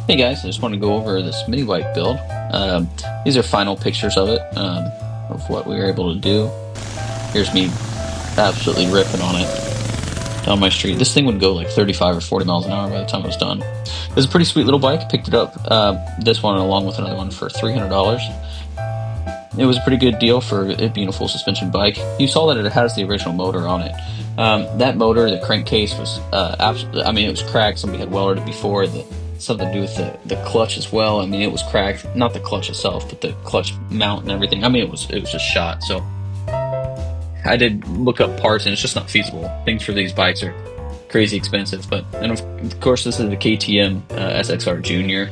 Hey guys, I just want to go over this mini bike build. These are final pictures of it, of what we were able to do. Here's me absolutely ripping on it down my street. This thing would go like 35 or 40 miles an hour by the time it was done. It was a pretty sweet little bike. Picked it up, this one along with another one for $300. It was a pretty good deal for it being a full suspension bike. You saw that it has the original motor on it. That motor, the crankcase was absolutely, I mean, it was cracked. Somebody had welded it before. Something to do with the clutch as well. I mean, it was cracked. Not the clutch itself, but the clutch mount and everything. I mean, it was just shot. So I did look up parts, and it's just not feasible. Things for these bikes are crazy expensive. And of course, this is the KTM SXR Junior.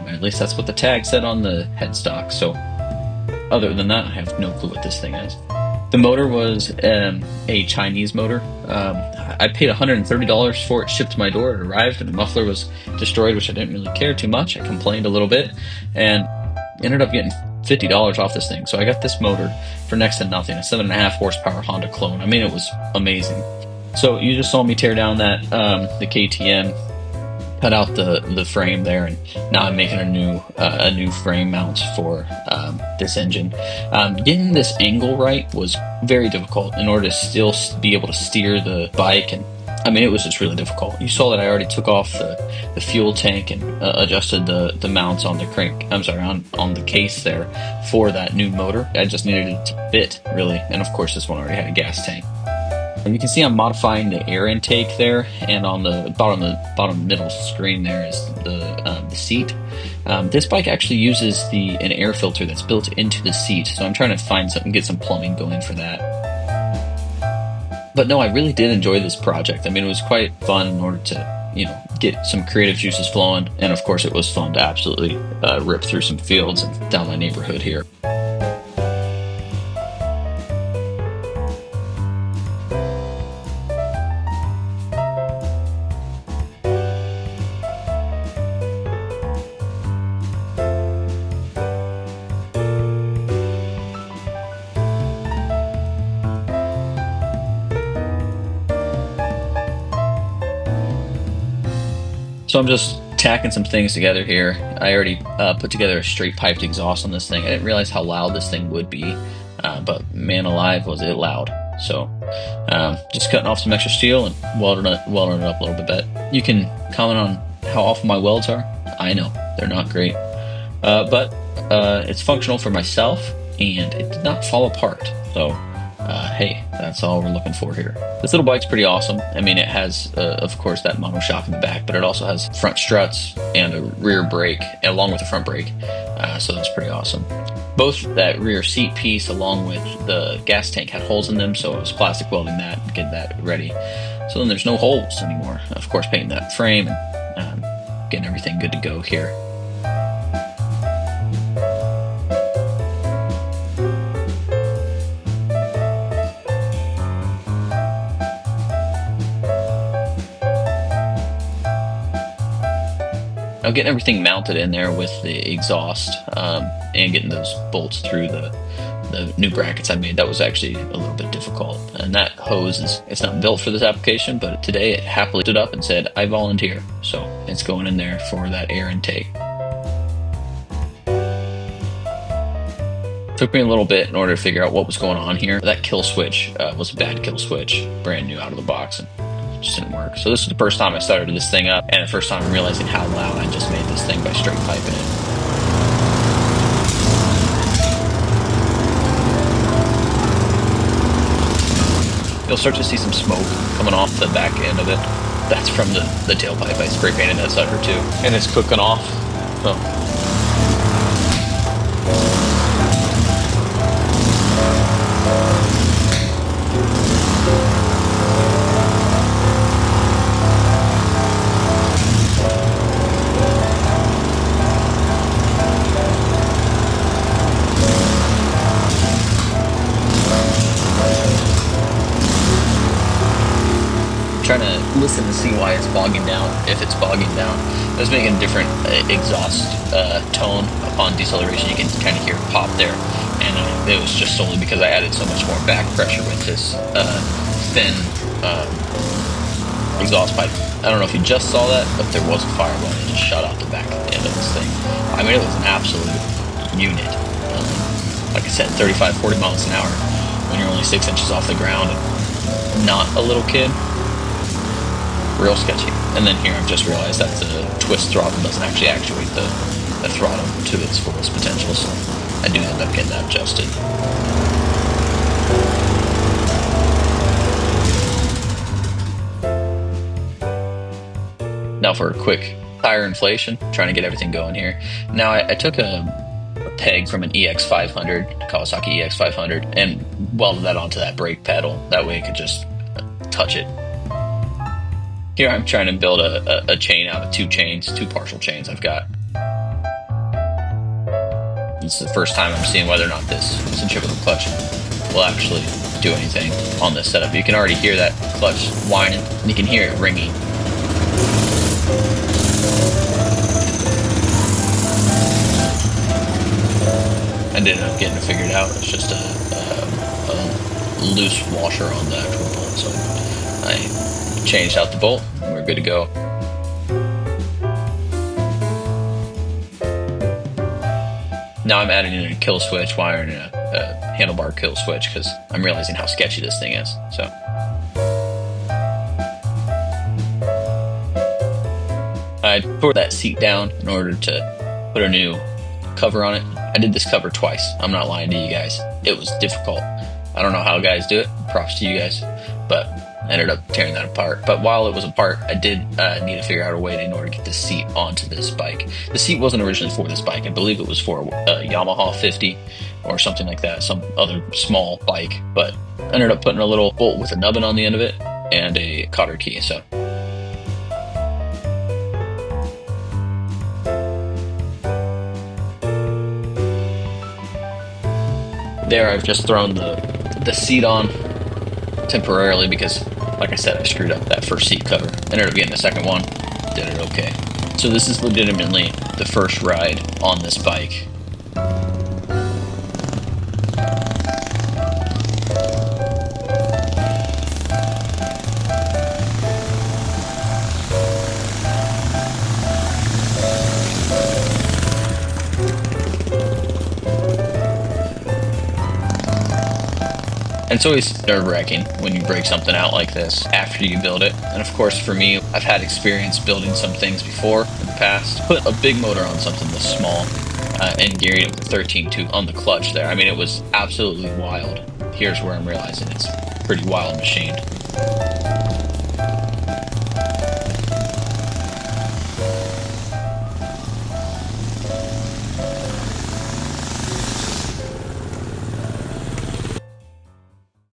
At least that's what the tag said on the headstock. So other than that, I have no clue what this thing is. The motor was a Chinese motor. I paid $130 for it, shipped to my door. It arrived, and the muffler was destroyed, which I didn't really care too much. I complained a little bit, and ended up getting $50 off this thing. So I got this motor for next to nothing, a 7.5 horsepower Honda clone. I mean, it was amazing. So you just saw me tear down the KTM, cut out the frame there, and now I'm making a new frame mount for this engine. Getting this angle right was very difficult in order to still be able to steer the bike, and I mean, it was just really difficult. You saw that I already took off the fuel tank and adjusted the mounts on the on the case there for that new motor. I just needed it to fit, really, and of course this one already had a gas tank. And you can see I'm modifying the air intake there, and on the bottom middle screen there is the seat. This bike actually uses an air filter that's built into the seat, so I'm trying to get some plumbing going for that. But no, I really did enjoy this project. I mean, it was quite fun in order to, get some creative juices flowing, and of course it was fun to absolutely rip through some fields and down my neighborhood here. So I'm just tacking some things together here. I already put together a straight piped exhaust on this thing. I didn't realize how loud this thing would be, but man alive was it loud. So just cutting off some extra steel and welding it up a little bit. You can comment on how awful my welds are. I know, they're not great. But it's functional for myself, and it did not fall apart. So hey, that's all we're looking for here. This little bike's pretty awesome. I mean, it has, of course, that monoshock in the back, but it also has front struts and a rear brake, along with the front brake. So that's pretty awesome. Both that rear seat piece along with the gas tank had holes in them, so I was plastic welding that and getting that ready. So then there's no holes anymore. Of course, painting that frame and getting everything good to go here. Now, getting everything mounted in there with the exhaust and getting those bolts through the new brackets I made, that was actually a little bit difficult. And that hose it's not built for this application, but today it happily stood up and said, "I volunteer." So it's going in there for that air intake. Took me a little bit in order to figure out what was going on here. That kill switch was a bad kill switch, brand new out of the box, and just didn't work. So this is the first time I started this thing up, and the first time I'm realizing how loud I just made this thing by straight piping it. You'll start to see some smoke coming off the back end of it. That's from the tailpipe. I spray painted that sucker too, and it's cooking off. So trying to listen to see why it's bogging down, if it's bogging down. I was making a different exhaust tone upon deceleration. You can kind of hear it pop there, and it was just solely because I added so much more back pressure with this thin exhaust pipe. I don't know if you just saw that, but there was a fireball that just shot out the back end of this thing. I mean, it was an absolute unit. Like I said, 35, 40 miles an hour when you're only 6 inches off the ground and not a little kid. Real sketchy. And then here I've just realized that the twist throttle doesn't actually actuate the throttle to its fullest potential, so I do end up getting that adjusted. Now for a quick tire inflation, trying to get everything going here. Now I took a peg from an EX500, Kawasaki EX500, and welded that onto that brake pedal. That way it could just touch it. Here I'm trying to build a chain out of two partial chains I've got. It's the first time I'm seeing whether or not this centrifugal clutch will actually do anything on this setup. You can already hear that clutch whining, and you can hear it ringing. I did end up getting it figured out. It's just a loose washer on the actual bolt, so I changed out the bolt and we're good to go. Now I'm adding in a kill switch, wiring in a handlebar kill switch, because I'm realizing how sketchy this thing is. So I tore that seat down in order to put a new cover on it. I did this cover twice. I'm not lying to you guys. It was difficult. I don't know how guys do it. Props to you guys. But I ended up tearing that apart. But while it was apart, I did need to figure out a way in order to get the seat onto this bike. The seat wasn't originally for this bike. I believe it was for a Yamaha 50 or something like that, some other small bike. But I ended up putting a little bolt with a nubbin on the end of it and a cotter key. So there I've just thrown the seat on temporarily because, like I said, I screwed up that first seat cover. Ended up getting the second one, did it okay. So this is legitimately the first ride on this bike. And it's always nerve-wracking when you break something out like this after you build it. And of course, for me, I've had experience building some things before in the past. Put a big motor on something this small and gearing it with the 13.2 on the clutch there. I mean, it was absolutely wild. Here's where I'm realizing it's pretty wild machined.